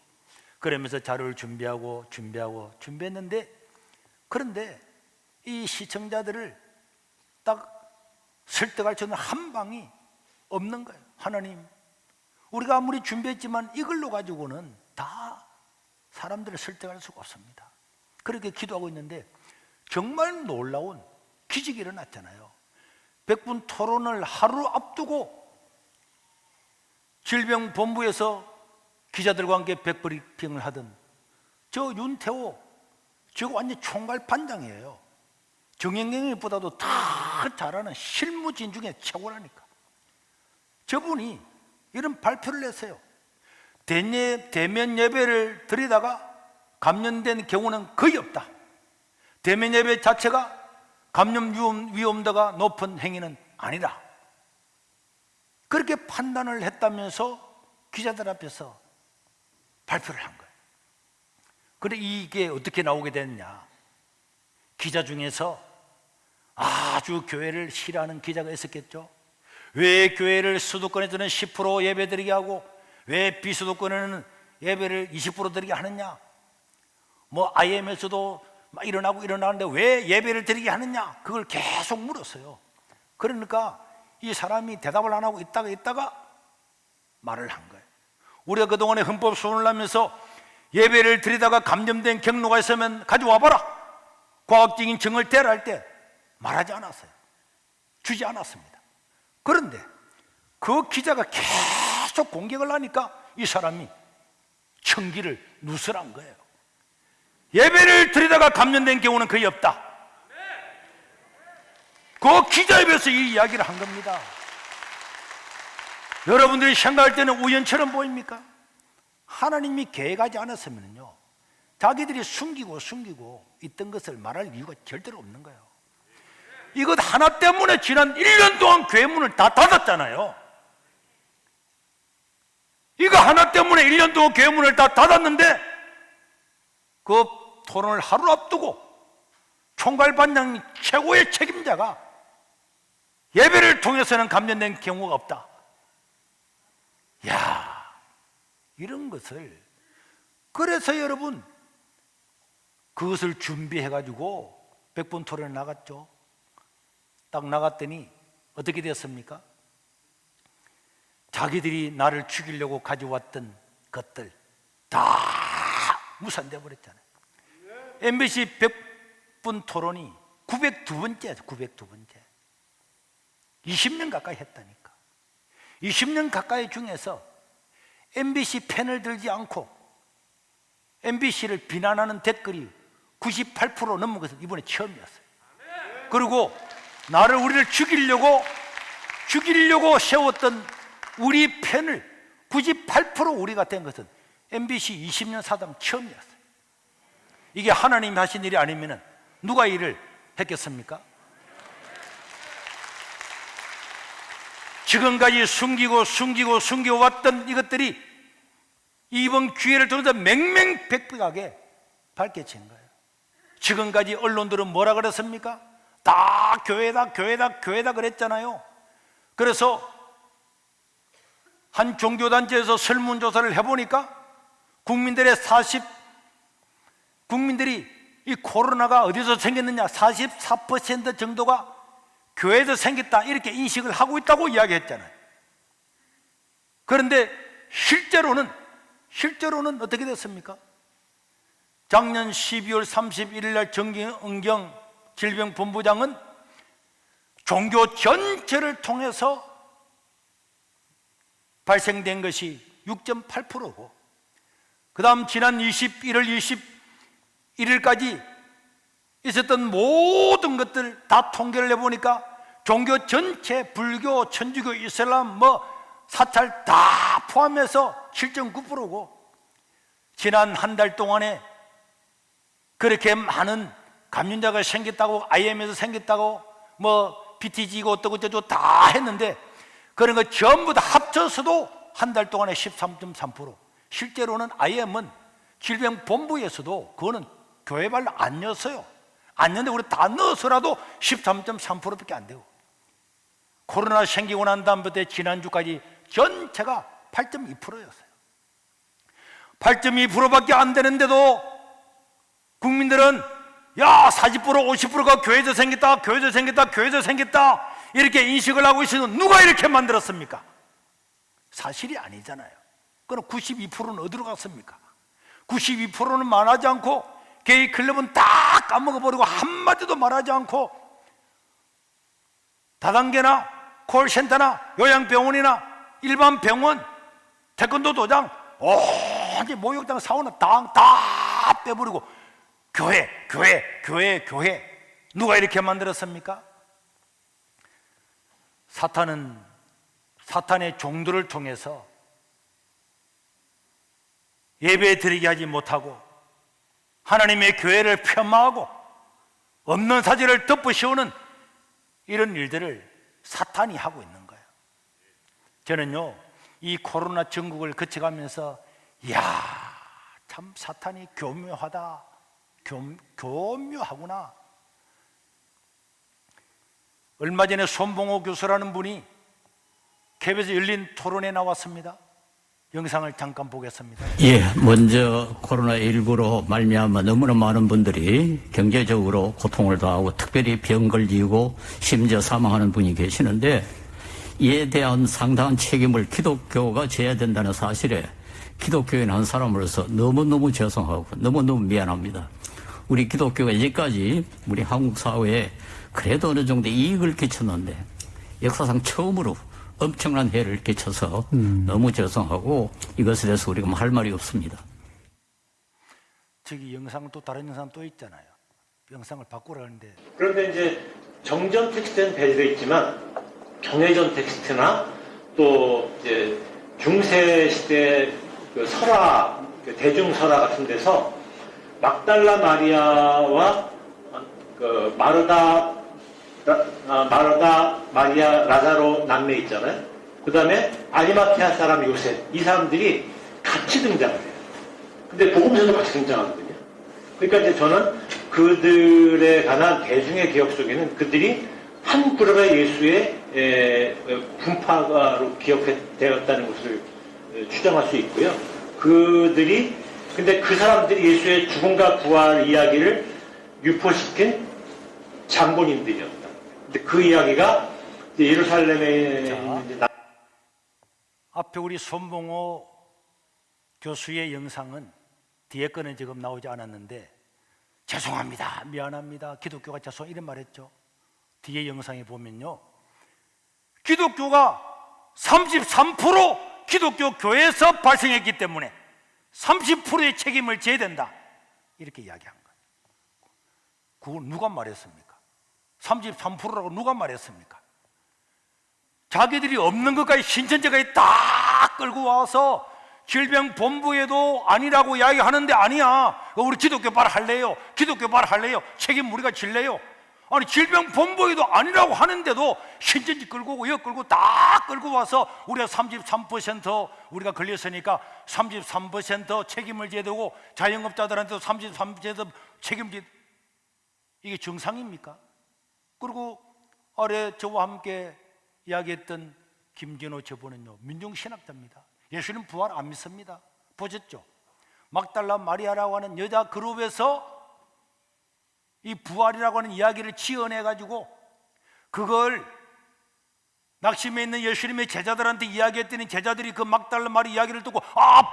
A: 그러면서 자료를 준비했는데, 그런데 이 시청자들을 딱 설득할 수 있는 한 방이 없는 거예요. 하나님, 우리가 아무리 준비했지만 이걸로 가지고는 다 사람들을 설득할 수가 없습니다. 그렇게 기도하고 있는데 정말 놀라운 기적이 일어났잖아요. 100분 토론을 하루 앞두고 질병본부에서 기자들과 함께 백브리핑을 하던 저 윤태호, 저거 완전 총괄반장이에요. 정영경보다도 더 잘하는 실무진 중에 최고라니까. 저분이 이런 발표를 했어요. 대면 예배를 드리다가 감염된 경우는 거의 없다. 대면 예배 자체가 감염 위험도가 높은 행위는 아니다. 그렇게 판단을 했다면서 기자들 앞에서 발표를 한 거예요. 그런데 이게 어떻게 나오게 됐냐? 기자 중에서 아주 교회를 싫어하는 기자가 있었겠죠. 왜 교회를 수도권에서는 10% 예배 드리게 하고 왜 비수도권에는 예배를 20% 드리게 하느냐? 뭐 IMS도 막 일어나는데 왜 예배를 드리게 하느냐? 그걸 계속 물었어요. 그러니까 이 사람이 대답을 안 하고 있다가 말을 한 거예요. 우리가 그동안에 헌법 소원을 하면서 예배를 드리다가 감염된 경로가 있으면 가져와봐라, 과학적인 증을 대라 할 때 말하지 않았어요. 주지 않았습니다. 그런데 그 기자가 계속 공격을 하니까 이 사람이 청기를 누설한 거예요. 예배를 드리다가 감염된 경우는 거의 없다. 그 기자에 비해서 이 이야기를 한 겁니다. 여러분들이 생각할 때는 우연처럼 보입니까? 하나님이 계획하지 않았으면요, 자기들이 숨기고 있던 것을 말할 이유가 절대로 없는 거예요. 이것 하나 때문에 지난 1년 동안 교회 문을 다 닫았잖아요. 이거 하나 때문에 1년 동안 교회 문을 다 닫았는데 그 토론을 하루 앞두고 총괄반장 최고의 책임자가 예배를 통해서는 감염된 경우가 없다. 야, 이런 것을, 그래서 여러분 그것을 준비해가지고 100분 토론에 나갔죠. 딱 나갔더니 어떻게 되었습니까? 자기들이 나를 죽이려고 가져왔던 것들 다 무산되어 버렸잖아요. MBC 100분 토론이 902번째예요. 902번째. 20년 가까이 했다니까. 20년 가까이 중에서 MBC 펜을 들지 않고 MBC를 비난하는 댓글이 98% 넘는 것은 이번에 처음이었어요. 그리고 우리를 죽이려고 세웠던 우리 펜을 98% 우리가 된 것은 MBC 20년 사상 처음이었어요. 이게 하나님이 하신 일이 아니면 누가 일을 했겠습니까? 지금까지 숨기고 왔던 이것들이 이번 기회를 통해서 맹맹백백하게 밝혀진 거예요. 지금까지 언론들은 뭐라 그랬습니까? 다 교회다 그랬잖아요. 그래서 한 종교단체에서 설문조사를 해보니까 국민들이 이 코로나가 어디서 생겼느냐, 44% 정도가 교회에서 생겼다, 이렇게 인식을 하고 있다고 이야기했잖아요. 그런데 실제로는 어떻게 됐습니까? 작년 12월 31일 날 정경은경 질병본부장은 종교 전체를 통해서 발생된 것이 6.8%고, 그 다음 지난 1월 21일까지 있었던 모든 것들 다 통계를 내보니까 종교 전체, 불교, 천주교, 이슬람, 사찰 다 포함해서 7.9%고 지난 한 달 동안에 그렇게 많은 감염자가 생겼다고, IM에서 생겼다고, BTG고 어떠고 저쩌고 다 했는데 그런 거 전부 다 합쳐서도 한 달 동안에 13.3%. 실제로는 IM은 질병본부에서도 그거는 교회별로 안 넣었어요. 안 넣는데 우리 다 넣어서라도 13.3%밖에 안 되고, 코로나 생기고 난 다음부터 지난주까지 전체가 8.2%였어요. 8.2%밖에 안 되는데도 국민들은 40% 50%가 교회에서 생겼다, 교회에서 생겼다, 교회에서 생겼다 이렇게 인식을 하고 있으면 누가 이렇게 만들었습니까? 사실이 아니잖아요. 그럼 92%는 어디로 갔습니까? 92%는 말하지 않고, 게이 클럽은 다 까먹어버리고 한마디도 말하지 않고, 다단계나 콜센터나 요양병원이나 일반 병원, 태권도 도장, 완전 목욕탕 사우나 다 빼버리고 교회 누가 이렇게 만들었습니까? 사탄의 종들을 통해서 예배 드리게 하지 못하고 하나님의 교회를 폄하하고 없는 사실을 덮으시오는 이런 일들을 사탄이 하고 있는 거예요. 저는요, 이 코로나 전국을 거쳐가면서 참 사탄이 교묘하다, 교묘하구나. 얼마 전에 손봉호 교수라는 분이 KBS 열린 토론에 나왔습니다. 영상을 잠깐 보겠습니다.
B: 먼저 코로나19로 말미암아 너무나 많은 분들이 경제적으로 고통을 당하고 특별히 병 걸리고 심지어 사망하는 분이 계시는데, 이에 대한 상당한 책임을 기독교가 져야 된다는 사실에 기독교인 한 사람으로서 너무너무 죄송하고 너무너무 미안합니다. 우리 기독교가 이제까지 우리 한국 사회에 그래도 어느 정도 이익을 끼쳤는데 역사상 처음으로 엄청난 해를 끼쳐서 너무 죄송하고 이것에 대해서 우리가 할 말이 없습니다.
A: 저기 영상 또 다른 영상 또 있잖아요. 영상을 바꾸라는데,
C: 그런데 이제 정전 텍스트는 배제되어 있지만 경외전 텍스트나 또 이제 중세 시대 그 설화, 그 대중설화 같은 데서 막달라 마리아와 그 마르다 마리아 라자로 남매 있잖아요. 그 다음에 아리마티아 사람 요셉, 이 사람들이 같이 등장을 해요. 근데 복음서도 같이 등장하거든요. 그러니까 이제 저는 그들에 관한 대중의 기억 속에는 그들이 한 그룹의 예수의 분파로 기억되었다는 것을 추정할 수 있고요. 근데 그 사람들이 예수의 죽음과 부활 이야기를 유포시킨 장본인들이었다. 근데 그 이야기가 예루살렘에 있는
A: 앞에 우리 손봉호 교수의 영상은 뒤에 거는 지금 나오지 않았는데, 죄송합니다, 미안합니다, 기독교가 죄송, 이런 말 했죠. 뒤에 영상에 보면요, 기독교가 33% 기독교 교회에서 발생했기 때문에 30%의 책임을 져야 된다, 이렇게 이야기한 거예요. 그걸 누가 말했습니까? 33%라고 누가 말했습니까? 자기들이 없는 것까지 신천지까지 다 끌고 와서 질병본부에도 아니라고 이야기하는데, 아니야, 우리 기독교 발할래요, 기독교 발할래요, 책임 우리가 질래요. 아니, 질병본부에도 아니라고 하는데도 신천지 끌고 오고 여 끌고 다 끌고 와서 우리가 33% 우리가 걸렸으니까 33% 책임을 져야 되고 자영업자들한테도 33% 책임질, 이게 정상입니까? 그리고 아래 저와 함께 이야기했던 김진호 저분은요, 민중신학자입니다. 예수님 부활 안 믿습니다. 보셨죠? 막달라 마리아라고 하는 여자 그룹에서 이 부활이라고 하는 이야기를 지어내가지고 그걸 낙심해 있는 예수님의 제자들한테 이야기했더니 제자들이 그 막달라 마리 이야기를 듣고,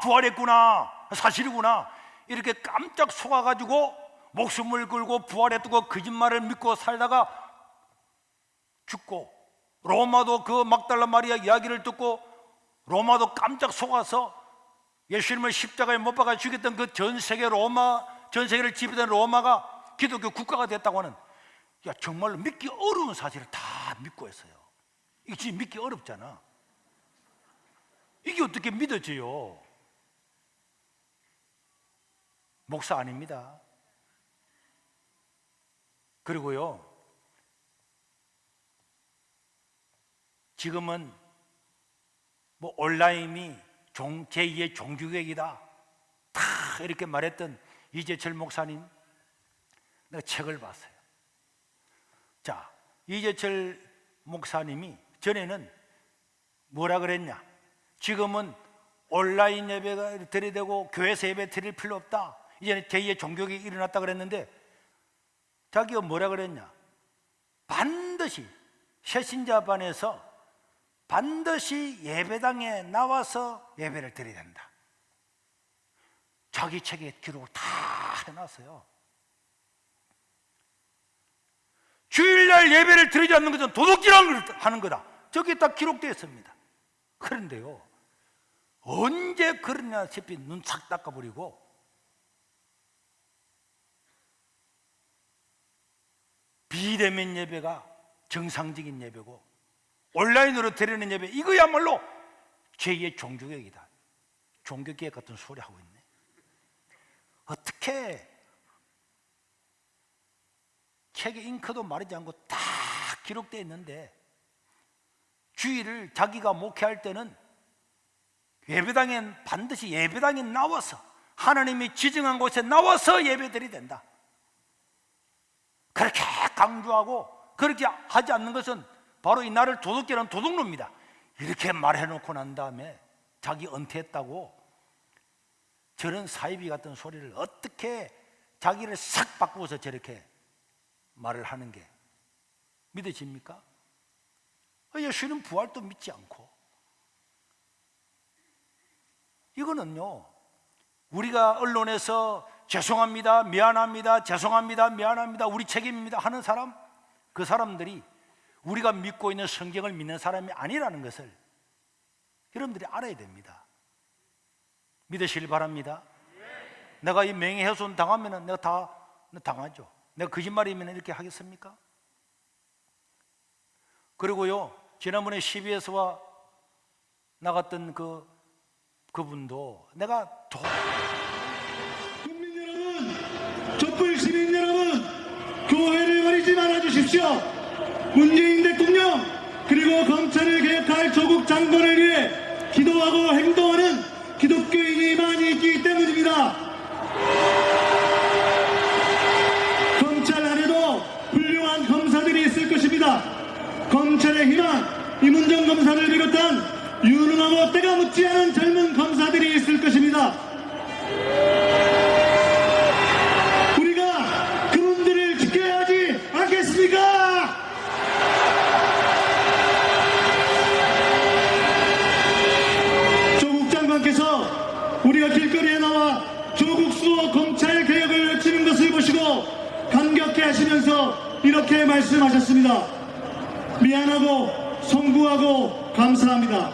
A: 부활했구나, 사실이구나, 이렇게 깜짝 속아가지고 목숨을 걸고 부활했다고 거짓말을 믿고 살다가 죽고, 로마도 그 막달라 마리아 이야기를 듣고 로마도 깜짝 속아서 예수님을 십자가에 못 박아 죽였던 그 전 세계를 지배던 로마가 기독교 국가가 됐다고 하는, 정말로 믿기 어려운 사실을 다 믿고 했어요. 이거 진짜 믿기 어렵잖아. 이게 어떻게 믿어져요? 목사 아닙니다. 그리고요, 지금은 뭐 온라인이 제2의 종교개혁이다 다 이렇게 말했던 이재철 목사님, 내가 책을 봤어요. 자, 이재철 목사님이 전에는 뭐라 그랬냐? 지금은 온라인 예배가 드려야 되고 교회에서 예배 드릴 필요 없다. 이제는 제2의 종교개혁이 일어났다 그랬는데 자기가 뭐라 그랬냐? 반드시 새신자반에서 반드시 예배당에 나와서 예배를 드려야 된다. 자기 책에 기록을 다 해놨어요. 주일날 예배를 드리지 않는 것은 도둑질하는 거다. 저기 다 기록되어 있습니다. 그런데요, 언제 그러냐 싶이 눈 싹 닦아버리고 비대면 예배가 정상적인 예배고 온라인으로 드리는 예배, 이거야말로 제2의 종교개혁이다. 종교개혁 같은 소리 하고 있네. 어떻게 책에 잉크도 마르지 않고 다 기록되어 있는데 주일을 자기가 목회할 때는 예배당엔 반드시 예배당에 나와서 하나님이 지정한 곳에 나와서 예배드려야 된다. 그렇게 강조하고 그렇게 하지 않는 것은 바로 이 나를 도둑질하는 도둑놈이다. 이렇게 말해놓고 난 다음에 자기 은퇴했다고 저런 사이비 같은 소리를 어떻게 자기를 싹 바꾸어서 저렇게 말을 하는 게 믿어집니까? 예수는 부활도 믿지 않고. 이거는요, 우리가 언론에서 죄송합니다, 미안합니다, 죄송합니다, 미안합니다, 우리 책임입니다 하는 사람, 그 사람들이 우리가 믿고 있는 성경을 믿는 사람이 아니라는 것을 여러분들이 알아야 됩니다. 믿으시길 바랍니다. 내가 이 명예훼손 당하면 내가 다 당하죠. 내가 거짓말이면 이렇게 하겠습니까? 그리고요, 지난번에 CBS와 나갔던 그분도 내가
D: 국민 여러분, 촛불 시민 여러분, 교회를 버리지 말아주십시오. 문재인 대통령 그리고 검찰을 개혁할 조국 장관을 위해 기도하고 행동하는 기독교인이 많이 있기 때문입니다. 검찰 안에도 훌륭한 검사들이 있을 것입니다. 검찰의 희망, 이문정 검사를 비롯한 유능하고 때가 묻지 않은 젊은 검사들이 있을 것입니다. 우리가 그분들을 지켜야 하지 않겠습니까? 조국 장관께서 우리가 길거리에 나와 조국 수호 검찰 개혁을 외치는 것을 보시고 감격해 하시면서 이렇게 말씀하셨습니다. 미안하고 송구하고 감사합니다.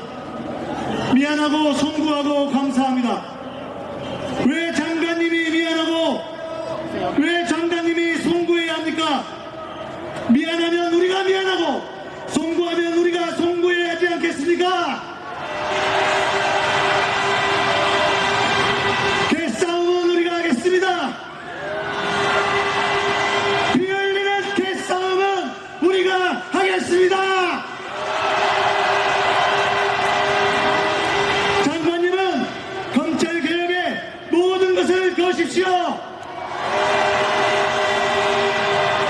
D: 미안하고 송구하고 감사합니다. 왜 장관님이 미안하고 왜 장관님이 송구해야 합니까? 미안하면 우리가 미안하고 송구하면 우리가 송구해야 하지 않겠습니까? 개싸움은 우리가 하겠습니다. 피 흘리는 개싸움은 우리가 하겠습니다. 장관님은 검찰 개혁에 모든 것을 거십시오.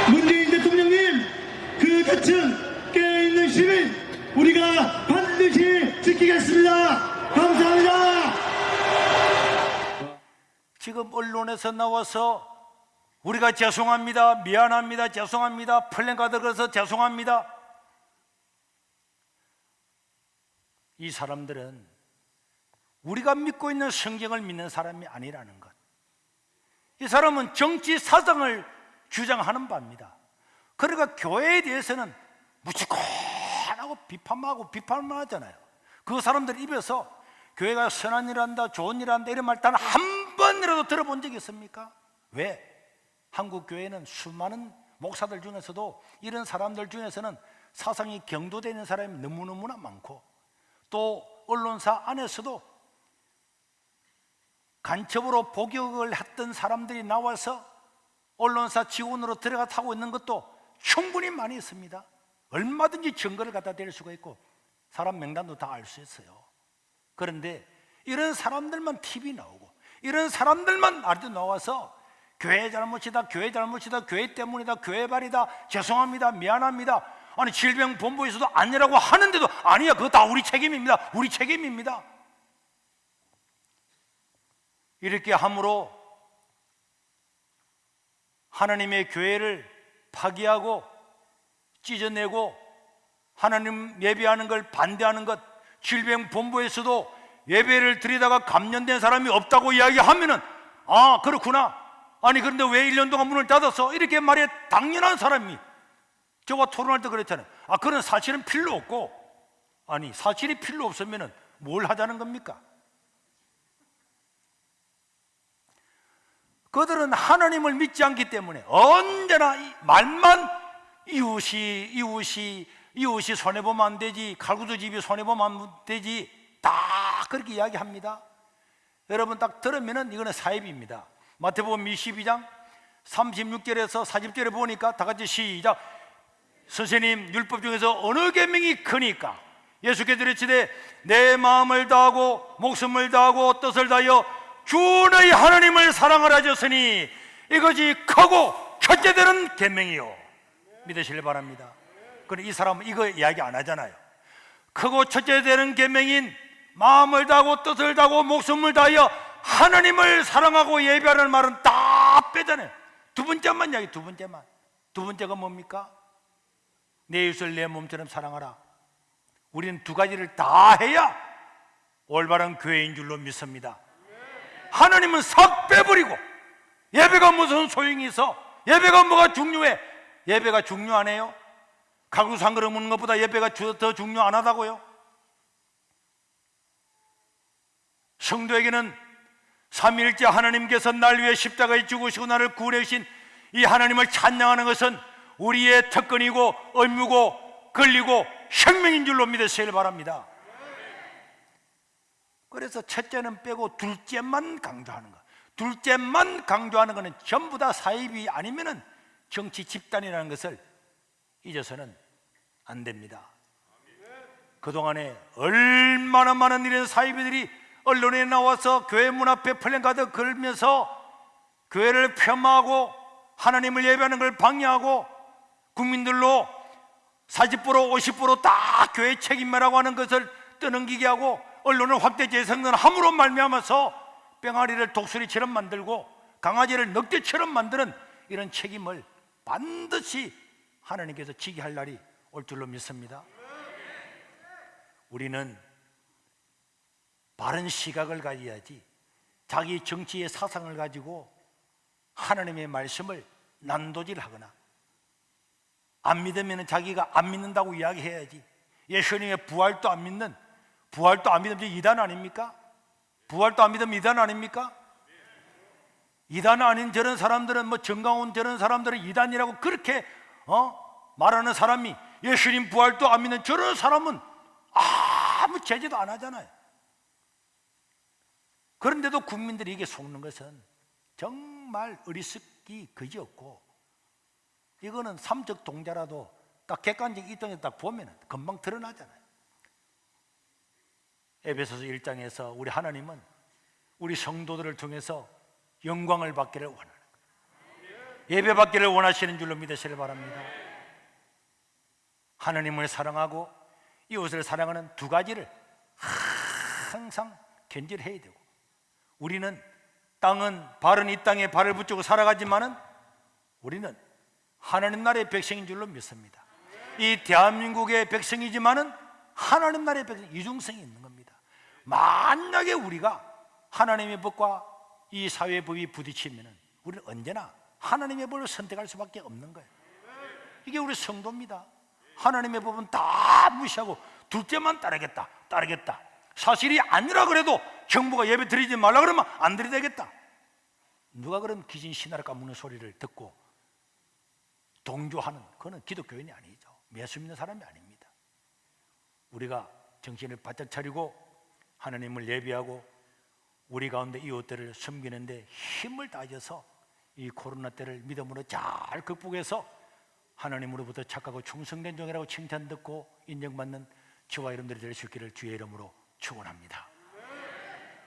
D: 문재인 대통령님, 그 끝은 깨어있는 시민 우리가 반드시 지키겠습니다. 감사합니다.
A: 지금 언론에서 나와서 우리가 죄송합니다, 미안합니다, 죄송합니다, 플랜카드 걸어서 죄송합니다. 이 사람들은 우리가 믿고 있는 성경을 믿는 사람이 아니라는 것. 이 사람은 정치 사상을 주장하는 바입니다. 그러니까 교회에 대해서는 무조건하고 비판만 하잖아요. 그 사람들 입에서 교회가 선한 일 한다, 좋은 일 한다 이런 말 단 한 번이라도 들어본 적이 있습니까? 왜? 한국 교회는 수많은 목사들 중에서도 이런 사람들 중에서는 사상이 경도되는 사람이 너무너무나 많고, 또 언론사 안에서도 간첩으로 복역을 했던 사람들이 나와서 언론사 직원으로 들어가 하고 있는 것도 충분히 많이 있습니다. 얼마든지 증거를 갖다 댈 수가 있고 사람 명단도 다 알 수 있어요. 그런데 이런 사람들만 TV 나오고 이런 사람들만 아직도 나와서 교회 잘못이다, 교회 잘못이다, 교회 때문이다, 교회 발이다, 죄송합니다, 미안합니다, 아니 질병본부에서도 아니라고 하는데도 아니야, 그거 다 우리 책임입니다, 우리 책임입니다. 이렇게 함으로 하나님의 교회를 파기하고 찢어내고 하나님 예배하는 걸 반대하는 것, 질병본부에서도 예배를 드리다가 감염된 사람이 없다고 이야기하면은 아, 그렇구나, 아니 그런데 왜 1년 동안 문을 닫았어? 이렇게 말해 당연한 사람이 저와 토론할 때 그랬잖아요. 아, 그런 사실은 필요 없고, 아니 사실이 필요 없으면은 뭘 하자는 겁니까? 그들은 하나님을 믿지 않기 때문에 언제나 말만 이웃이 손해보면 안 되지, 칼국수 집이 손해보면 안 되지, 다 그렇게 이야기합니다. 여러분 딱 들으면은 이거는 사입입니다. 마태복음 22장 36절에서 40절에 보니까 다 같이 시작. 선생님, 율법 중에서 어느 계명이 크니까? 예수께서 이르시되 내 마음을 다하고 목숨을 다하고 뜻을 다하여 주 너희 하나님을 사랑하라 하셨으니 이것이 크고 첫째 되는 계명이요. 믿으시길 바랍니다. 그런데 이 사람은 이거 이야기 안 하잖아요. 크고 첫째 되는 계명인 마음을 다하고 뜻을 다하고 목숨을 다하여 하나님을 사랑하고 예배하라는 말은 다 빼잖아요. 두 번째만 이야기, 두 번째만. 두 번째가 뭡니까? 내 이웃을 내 몸처럼 사랑하라. 우리는 두 가지를 다 해야 올바른 교회인 줄로 믿습니다. 하나님은 싹 빼버리고 예배가 무슨 소용이 있어? 예배가 뭐가 중요해? 예배가 중요하네요? 가구 산 그릇 먹는 것보다 예배가 더 중요 안 하다고요? 성도에게는 삼위일체 하나님께서 날 위해 십자가에 죽으시고 나를 구원해 주신 이 하나님을 찬양하는 것은 우리의 특권이고 의무고 권리고 생명인 줄로 믿으시길 바랍니다. 그래서 첫째는 빼고 둘째만 강조하는 것, 둘째만 강조하는 것은 전부 다 사입이 아니면은 정치 집단이라는 것을 잊어서는 안 됩니다. 그동안에 얼마나 많은 이런 사이비들이 언론에 나와서 교회 문 앞에 플랜카드 걸면서 교회를 폄하하고 하나님을 예배하는 걸 방해하고 국민들로 40% 50% 다 교회 책임이라고 하는 것을 떠넘기게 하고 언론을 확대 재생산함으로 말미암아서 병아리를 독수리처럼 만들고 강아지를 늑대처럼 만드는 이런 책임을 반드시 하나님께서 지게 할 날이 올 줄로 믿습니다. 우리는 바른 시각을 가져야지 자기 정치의 사상을 가지고 하나님의 말씀을 난도질하거나 안 믿으면 자기가 안 믿는다고 이야기해야지. 예수님의 부활도 안 믿는, 부활도 안 믿으면 이단 아닙니까? 부활도 안 믿으면 이단 아닙니까? 이단 아닌 저런 사람들은, 뭐 정강훈 저런 사람들은 이단이라고 그렇게 말하는 사람이 예수님 부활도 안 믿는 저런 사람은 아무 제재도 안 하잖아요. 그런데도 국민들이 이게 속는 것은 정말 어리석기 그지없고, 이거는 삼적 동자라도 딱 객관적 입장에서 딱 보면 금방 드러나잖아요. 에베소서 1장에서 우리 하나님은 우리 성도들을 통해서 영광을 받기를 원하는 거예요. 예배 받기를 원하시는 줄로 믿으시길 바랍니다. 하나님을 사랑하고 이웃을 사랑하는 두 가지를 항상 견질해야 되고, 우리는 발은 이 땅에 발을 붙이고 살아가지만은 우리는 하나님 나라의 백성인 줄로 믿습니다. 이 대한민국의 백성이지만은 하나님 나라의 백성, 이중성이 있는 겁니다. 만약에 우리가 하나님의 법과 이 사회의 법이 부딪히면은 우리는 언제나 하나님의 법을 선택할 수밖에 없는 거예요. 이게 우리 성도입니다. 하나님의 법은 다 무시하고 둘째만 따르겠다. 사실이 아니라 그래도 정부가 예배 드리지 말라 그러면 안 드려야 되겠다. 누가 그럼 귀신 신화를 까먹는 소리를 듣고 동조하는, 그거는 기독교인이 아니죠. 매수 있는 사람이 아닙니다. 우리가 정신을 바짝 차리고 하나님을 예비하고 우리 가운데 이웃들을 섬기는데 힘을 다해서 이 코로나 때를 믿음으로 잘 극복해서 하나님으로부터 착하고 충성된 종이라고 칭찬 듣고 인정받는 저와 여러분들이 될 수 있기를 주의 이름으로 축원합니다.